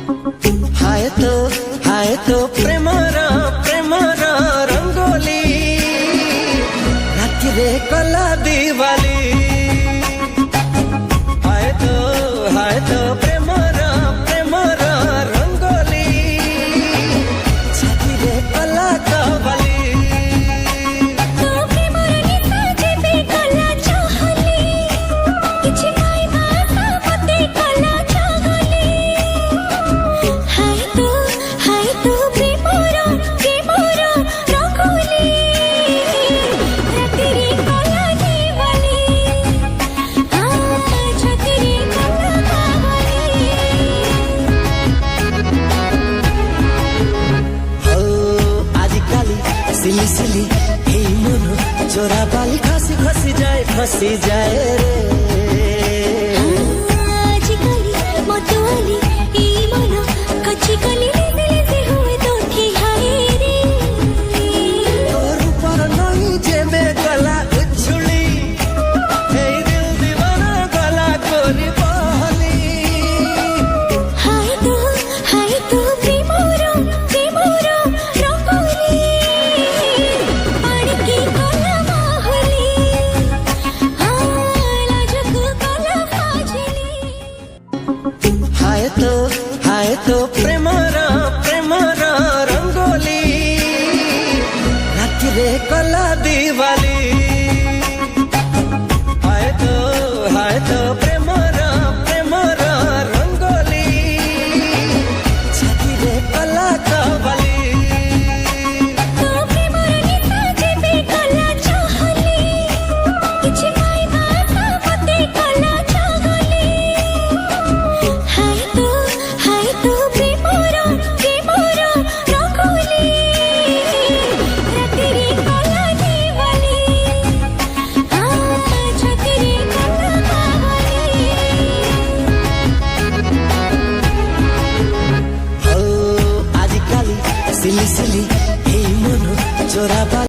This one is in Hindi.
हाय तो प्रेमर रंगोली रातिरे कला दिवाली हाय तो प्रेमर रंगोली छातीरे कला कवाली सिली सिली हे मन चोरा बाली खसी जाए रे आजिकाली मतवाली ए मन कच्ची कली से हुए तो हाय रे तोर ऊपर नहीं जेबे गला उछुली हे दिल दीवाना गला कोरी बहली हाय तो प्रेमर रंगोली पाड़की कला बाहुली लाजक कला फाजली हाय तो प्रेमर